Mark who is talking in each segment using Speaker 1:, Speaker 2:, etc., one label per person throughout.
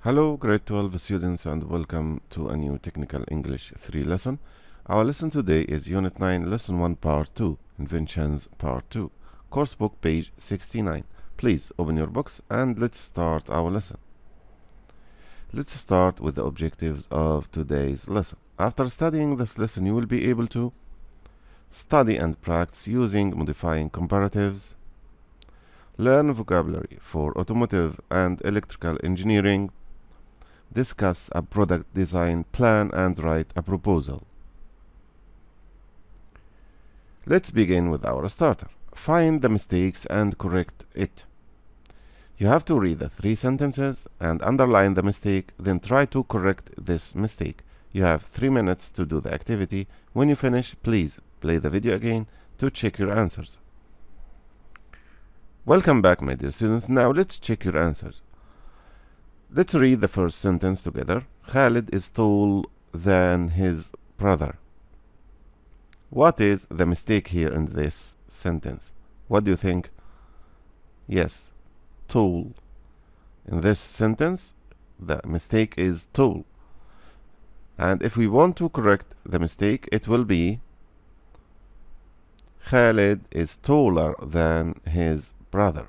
Speaker 1: Hello grade 12 students and welcome to a new technical English 3 lesson. Our lesson today is Unit 9 Lesson 1 Part 2 Inventions Part 2 Course Book page 69. Please open your books and let's start our lesson. Let's start with the objectives of today's lesson. After studying this lesson you will be able to study and practice using modifying comparatives, learn vocabulary for automotive and electrical engineering, discuss a product design plan and write a proposal. Let's begin with our starter. Find the mistakes and correct it. You have to read the 3 sentences and underline the mistake, then try to correct this mistake. You have 3 minutes to do the activity. When you finish, please play the video again to check your answers. Welcome back, my dear students. Now let's check your answers. Let's read the first sentence together. Khalid is taller than his brother. What is the mistake here in this sentence? What do you think? Yes, tall. In this sentence, the mistake is tall. And if we want to correct the mistake, it will be Khalid is taller than his brother.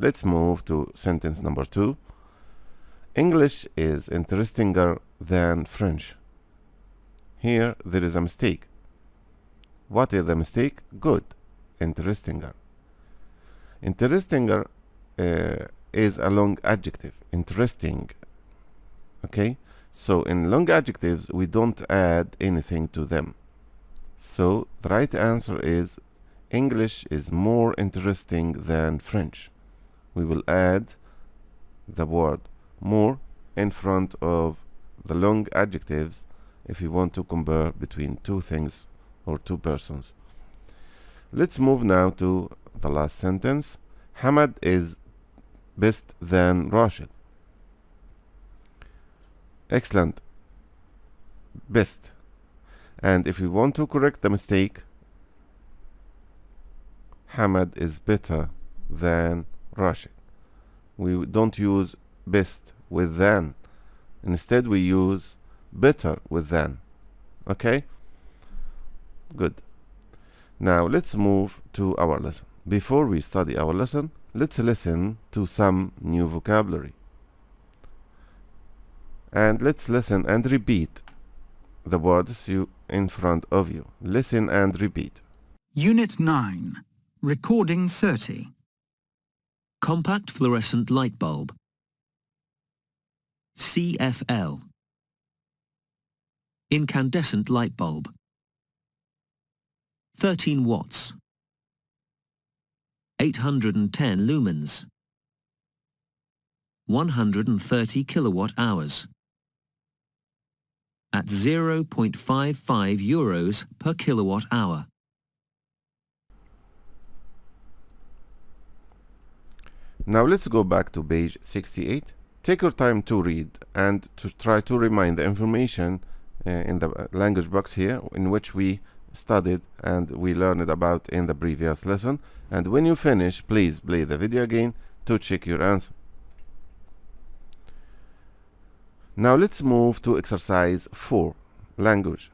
Speaker 1: Let's move to sentence number 2. English is interestinger than French. Here there is a mistake. What is the mistake? Good. Interestinger. Interestinger is a long adjective. Interesting. Okay? So in long adjectives we don't add anything to them. So the right answer is English is more interesting than French. We will add the word more in front of the long adjectives if you want to compare between two things or two persons. Let's move now to the last sentence. Hamad is best than Rashid. Excellent. Best. And if we want to correct the mistake, Hamad is better than Rashid. We don't use best with than. Instead we use better with than. Okay? Good. Now let's move to our lesson. Before we study our lesson, let's listen to some new vocabulary. And let's listen and repeat the words in front of you. Listen and repeat.
Speaker 2: Unit 9. Recording 30.
Speaker 3: Compact fluorescent light bulb. CFL. Incandescent light bulb. 13 watts. 810 lumens. 130 kilowatt hours. At 0.55 euros per kilowatt hour.
Speaker 1: Now let's go back to page 68. Take your time to read and to try to remind the information in the language box here in which we studied and we learned about in the previous lesson. And when you finish, please play the video again to check your answer. Now let's move to exercise 4, language.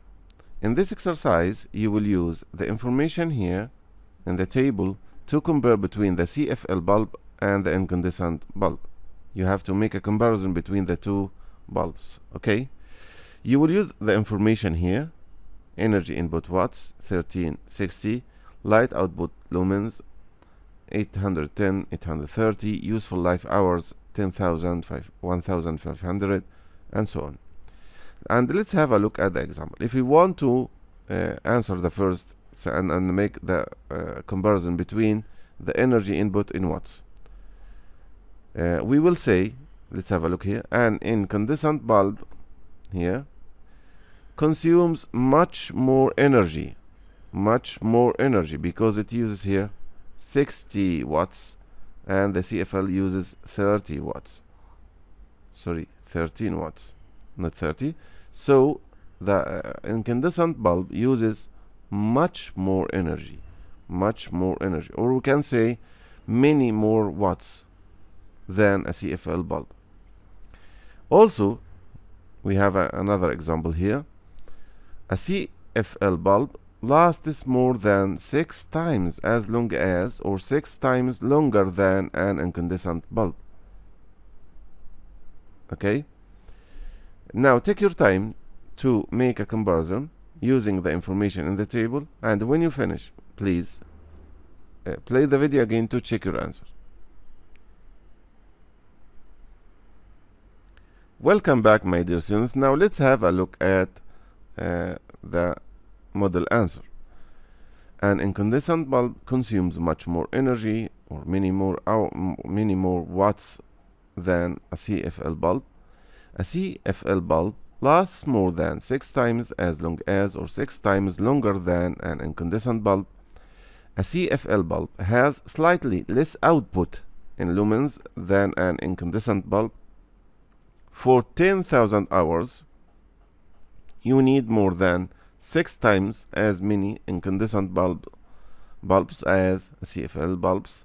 Speaker 1: In this exercise, you will use the information here in the table to compare between the CFL bulb and the incandescent bulb. You have to make a comparison between the two bulbs, okay? You will use the information here. Energy input watts 1360, light output lumens 810, 830, useful life hours 10,000, 1,500, and so on. And let's have a look at the example. If we want to answer the first and make the comparison between the energy input in watts, we will say, let's have a look here, an incandescent bulb here consumes much more energy because it uses here 60 watts and the CFL uses 30 watts. Sorry, 13 watts, not 30. So the incandescent bulb uses much more energy, or we can say many more watts than a CFL bulb. Also, we have another example here. A CFL bulb lasts more than 6 times as long as or 6 times longer than an incandescent bulb. Okay? Now take your time to make a comparison using the information in the table, and when you finish, please play the video again to check your answers. Welcome back, my dear students. Now let's have a look at the model answer. An incandescent bulb consumes much more energy, or many more watts than a CFL bulb. A CFL bulb lasts more than 6 times as long as or 6 times longer than an incandescent bulb. A CFL bulb has slightly less output in lumens than an incandescent bulb. For 10,000 hours, you need more than 6 times as many incandescent bulbs as CFL bulbs.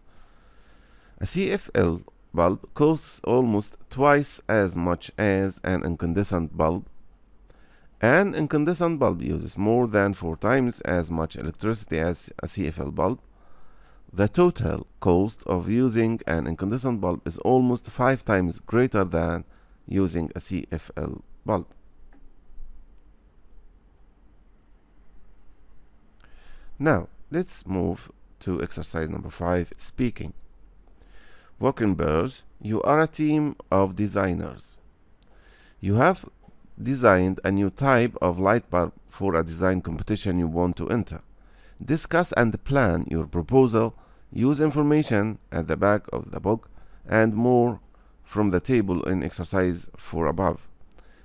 Speaker 1: A CFL bulb costs almost twice as much as an incandescent bulb. An incandescent bulb uses more than 4 times as much electricity as a CFL bulb. The total cost of using an incandescent bulb is almost 5 times greater than using a CFL bulb. Now, let's move to exercise number 5, speaking. Work in pairs. You are a team of designers. You have designed a new type of light bulb for a design competition you want to enter. Discuss and plan your proposal. Use information at the back of the book and more from the table in exercise 4 above.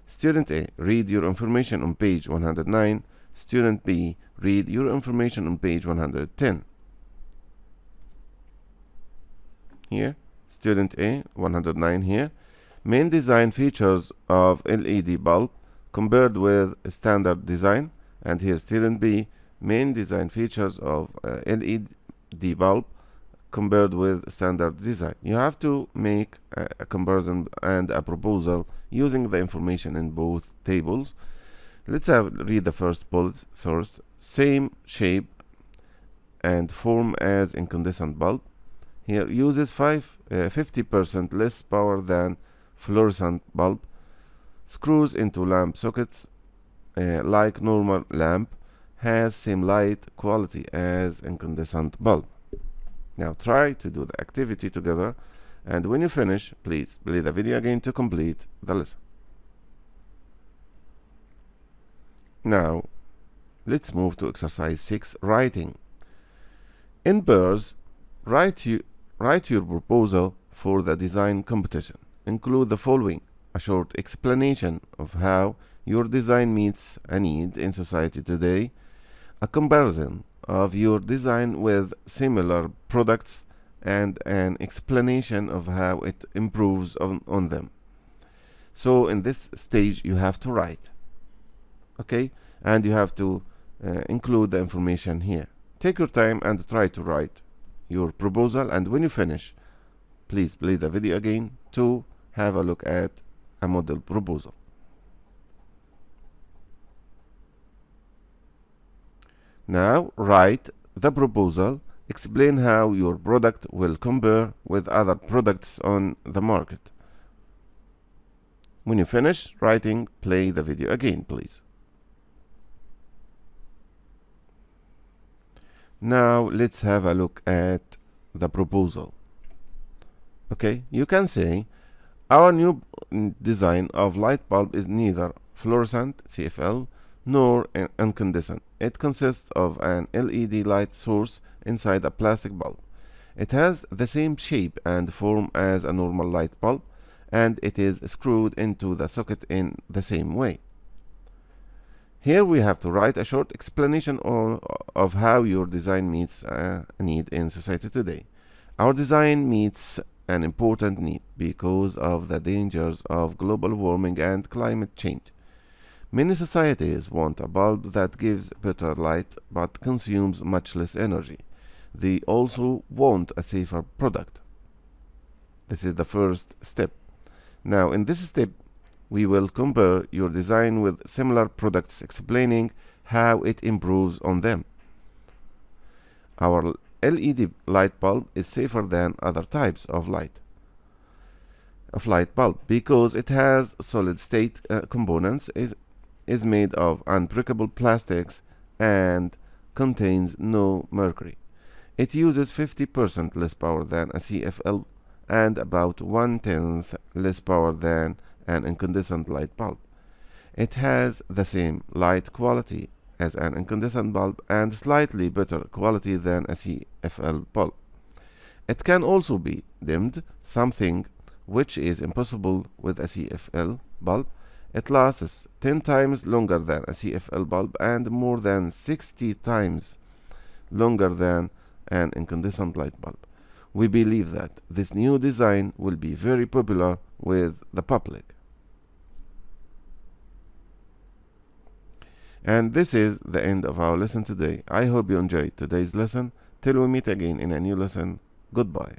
Speaker 1: Student A, read your information on page 109. Student B, read your information on page 110. Here, student A, 109 here. Main design features of LED bulb compared with standard design. And here, student B, main design features of LED bulb compared with standard design. You have to make a comparison and a proposal using the information in both tables. Let's read the first bullet first. Same shape and form as incandescent bulb. Here uses 50% less power than fluorescent bulb. Screws into lamp sockets like normal lamp. Has same light quality as incandescent bulb. Now try to do the activity together, and when you finish, please play the video again to complete the lesson. Now let's move to exercise 6, writing. In pairs, write your proposal for the design competition. Include the following: a short explanation of how your design meets a need in society today, a comparison of your design with similar products, and an explanation of how it improves on them. So in this stage you have to write, okay, and you have to include the information here. Take your time and try to write your proposal, and when you finish, please play the video again to have a look at a model proposal. Now write the proposal. Explain how your product will compare with other products on the market. When you finish writing, play the video again, please. Now let's have a look at the proposal. Okay, you can say our new design of light bulb is neither fluorescent CFL nor incandescent. It consists of an LED light source inside a plastic bulb. It has the same shape and form as a normal light bulb, and it is screwed into the socket in the same way. Here we have to write a short explanation of how your design meets a need in society today. Our design meets an important need because of the dangers of global warming and climate change. Many societies want a bulb that gives better light but consumes much less energy. They also want a safer product. This is the first step. Now, in this step, we will compare your design with similar products, explaining how it improves on them. Our LED light bulb is safer than other types of light bulb because it has solid state components, is made of unbreakable plastics, and contains no mercury. It uses 50% less power than a CFL and about 1/10 less power than an incandescent light bulb. It has the same light quality as an incandescent bulb and slightly better quality than a CFL bulb. It can also be dimmed, something which is impossible with a CFL bulb. It lasts 10 times longer than a CFL bulb and more than 60 times longer than an incandescent light bulb. We believe that this new design will be very popular with the public. And this is the end of our lesson today. I hope you enjoyed today's lesson. Till we meet again in a new lesson, goodbye.